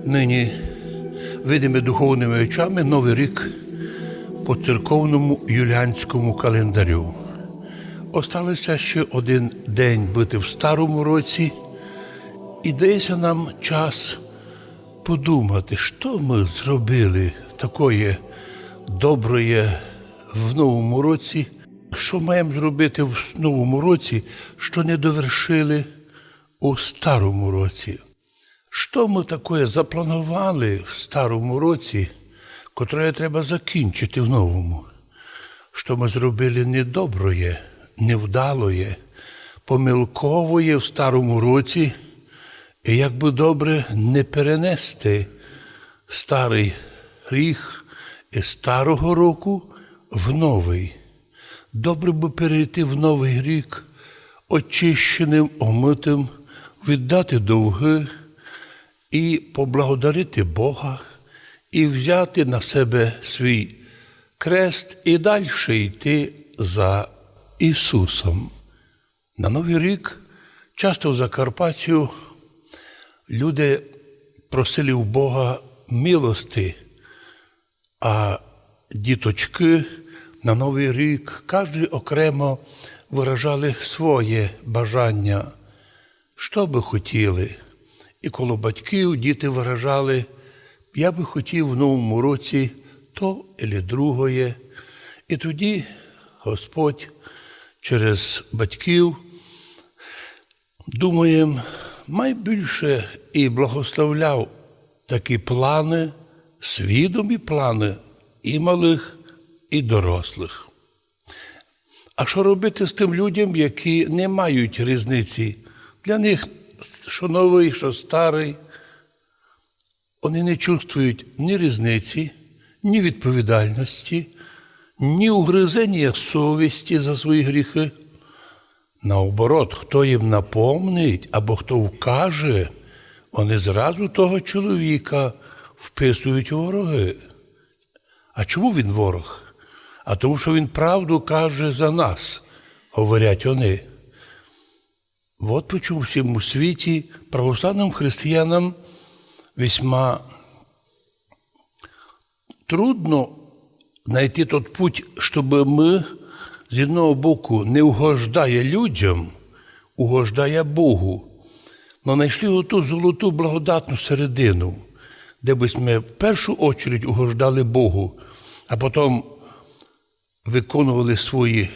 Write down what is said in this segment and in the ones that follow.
Нині видимо духовними очами Новий рік по церковному юліанському календарю. Осталося ще один день бути в старому році, і дається нам час подумати, що ми зробили такое добре в новому році, що маємо зробити в новому році, що не довершили у старому році. Що ми таке запланували в старому році, котре треба закінчити в новому? Що ми зробили недоброє, невдалоє, помилковоє в старому році, і як би добре не перенести старий гріх із старого року в новий. Добре би перейти в новий рік очищеним, омитим, віддати довги і поблагодарити Бога, і взяти на себе свій крест і далі йти за Ісусом. На Новий рік часто в Закарпаттю люди просили у Бога милости, а діточки на Новий рік кожен окремо виражали своє бажання, що би хотіли. І коло батьків діти виражали: я би хотів в новому році то або другое. І тоді Господь через батьків, думаємо, найбільше і благословляв такі плани, свідомі плани і малих, і дорослих. А що робити з тим людям, які не мають різниці? Для них що новий, що старий, вони не чувствують ні різниці, ні відповідальності, ні угризення совісті за свої гріхи. Наоборот, хто їм напомнить або хто вкаже, вони зразу того чоловіка вписують у вороги. А чому він ворог? А тому, що він правду каже за нас, говорять вони. Вот почему в всему свете православным христианам весьма трудно найти тот путь, чтобы мы, з одного боку, не угождая людям, угождая Богу, но знайшли оту золоту благодатну середину, де б ми в першу очередь угождали Богу, а потім виконували свої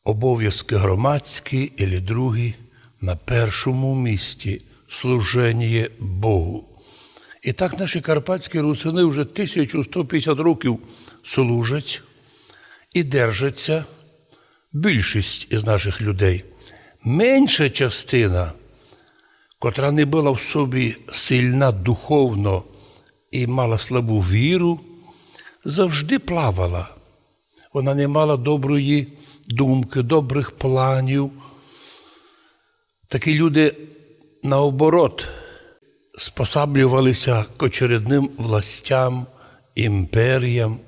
обов'язки громадські або другі на першому місці – служення Богу. І так наші карпатські русини вже 1150 років служать і держаться, більшість із наших людей. Менша частина, котра не була в собі сильна духовно і мала слабу віру, завжди плавала. Вона не мала доброї думки, добрих планів. Такі люди, наоборот, спосаблювалися к очередним властям, імперіям.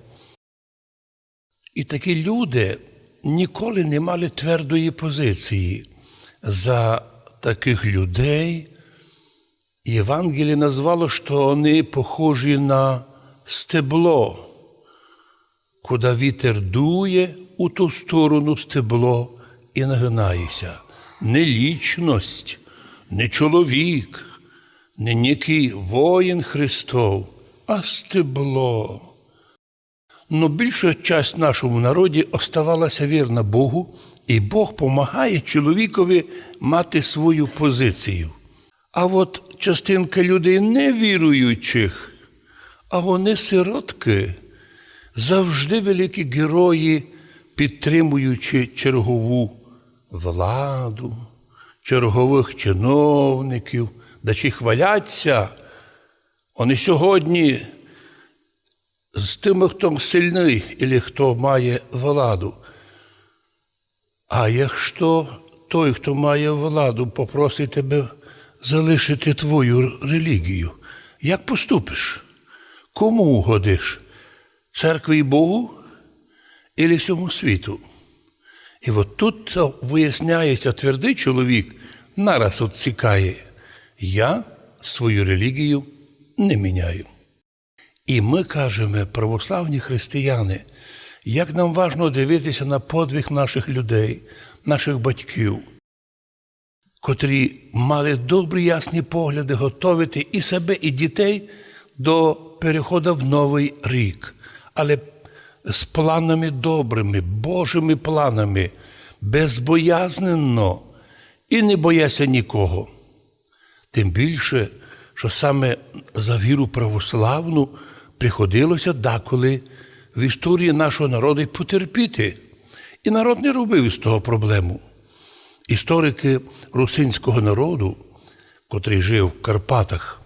І такі люди ніколи не мали твердої позиції. За таких людей Євангеліє назвало, що вони похожі на стебло, куди вітер дує, у ту сторону стебло і нагинається. Не лічність, не чоловік, не некий воїн Христов, а стебло. Но більша часть нашому народі оставалася вірна Богу, і Бог помагає чоловікові мати свою позицію. А от частинка людей невіруючих, а вони сиротки, завжди великі герої, підтримуючи чергову владу, чергових чиновників, да чи хваляться вони сьогодні з тими, хто сильний, або хто має владу. А якщо той, хто має владу, попросить тебе залишити твою релігію, як поступиш? Кому угодиш? Церкві і Богу? Або всьому світу? І от тут виясняється, твердий чоловік нараз відсікає: я свою релігію не міняю. І ми кажемо, православні християни, як нам важливо дивитися на подвиг наших людей, наших батьків, котрі мали добрі ясні погляди готувати і себе, і дітей до переходу в новий рік. Але з планами добрими, Божими планами, безбоязненно і не бояся нікого. Тим більше, що саме за віру православну приходилося деколи в історії нашого народу потерпіти. І народ не робив із того проблему. Історики русинського народу, котрий жив в Карпатах,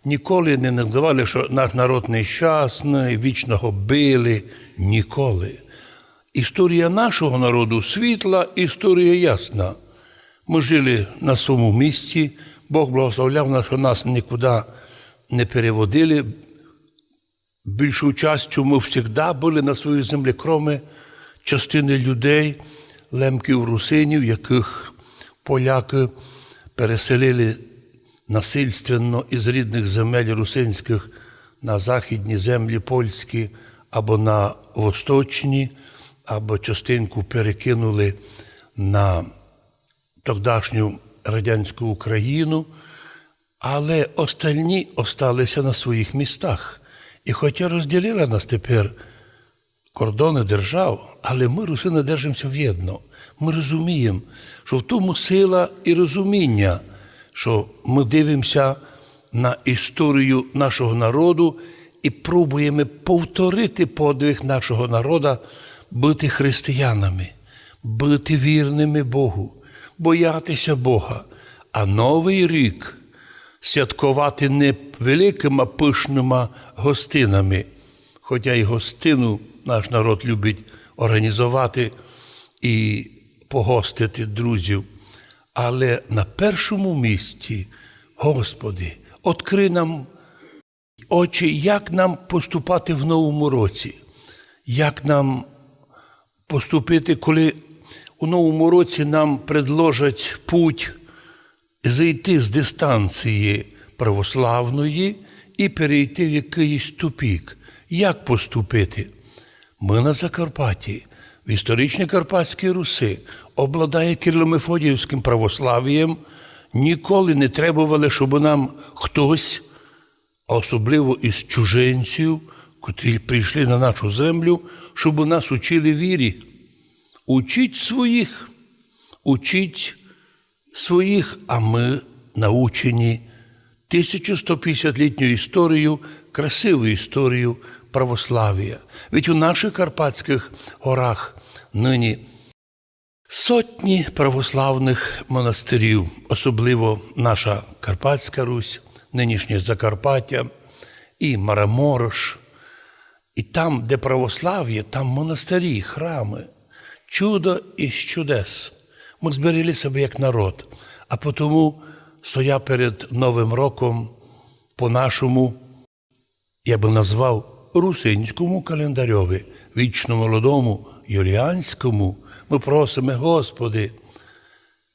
ніколи не називали, що наш народ нещасний, вічно його били. Ніколи. Історія нашого народу світла, історія ясна. Ми жили на своєму місці, Бог благословляв нас, що нас нікуди не переводили. Більшу частю ми завжди були на своїй землі, крім частини людей, лемків, русинів, яких поляки переселили насильственно із рідних земель русинських на західні землі польські, або на восточні, або частинку перекинули на тогдашню радянську Україну, але остальні осталися на своїх містах. І хоча розділили нас тепер кордони держав, але ми, русини, держимося в'єдно. Ми розуміємо, що в тому сила і розуміння, що ми дивимося на історію нашого народу і пробуємо повторити подвиг нашого народу, бути християнами, бути вірними Богу, боятися Бога, а Новий рік святкувати не великими пишними гостинами, хоча і гостину наш народ любить організувати і погостити друзів, але на першому місці, Господи, відкрий нам очі, як нам поступати в новому році, як нам поступити, коли у новому році нам предложать путь зайти з дистанції православної і перейти в якийсь тупік. Як поступити? Ми на Закарпатті, в історичній Карпатській Русі, обладає Кирило-Мефодіївським православ'ям, ніколи не требували, щоб нам хтось, особливо із чужинців, котрі прийшли на нашу землю, щоб нас учили вірі. Учіть своїх, а ми научені 1150-літньою історією, красивою історією православ'я. Ведь у наших Карпатських горах нині сотні православних монастирів, особливо наша Карпатська Русь, нинішнє Закарпаття і Мараморош. І там, де православ'я, там монастирі, храми, чудо із чудес. Ми зберегли себе як народ, а тому, стоя перед Новим роком, по нашому, я би назвав, русинському календарьові, вічно молодому, юліанському, ми просимо, Господи,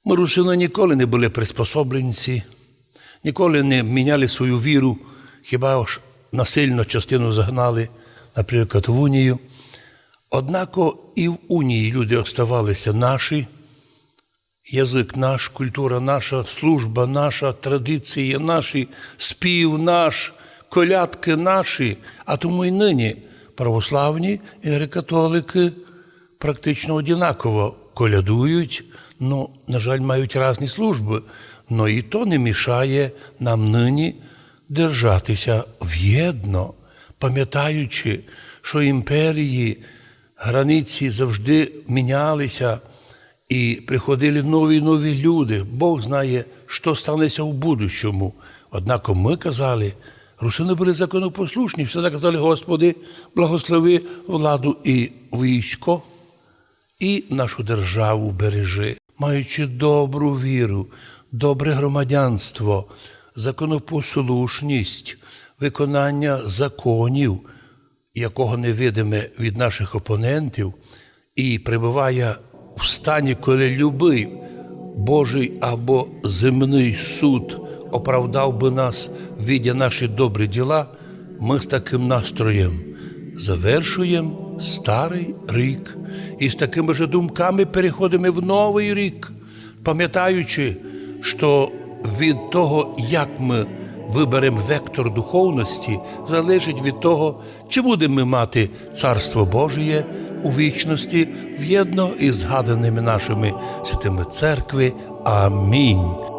ми, русини, ніколи не були приспособленці, ніколи не міняли свою віру, хіба ж насильно частину загнали, наприклад, в унію. Однако і в унії люди оставалися наші, язик наш, культура наша, служба наша, традиції наші, спів наш, колядки наші, а тому й нині православні і греко-католики практично однаково колядують, но, на жаль, мають різні служби, но і то не мішає нам нині держатися в'єдно, пам'ятаючи, що імперії, границі завжди мінялися і приходили нові люди. Бог знає, що станеться в будущому. Однако ми казали, русини були законопослушні, всегда казали, Господи, благослови владу і військо, і нашу державу бережи. Маючи добру віру, добре громадянство, законопослушність, виконання законів, якого не видиме від наших опонентів, і перебуває в стані, коли любий Божий або земний суд оправдав би нас, видя наші добрі діла, ми з таким настроєм завершуємо старий рік і з такими ж думками переходимо в новий рік, пам'ятаючи, що від того, як ми виберемо вектор духовності, залежить від того, чи будемо ми мати Царство Божіє у вічності, в'єдно із згаданими нашими святими церкви. Амінь.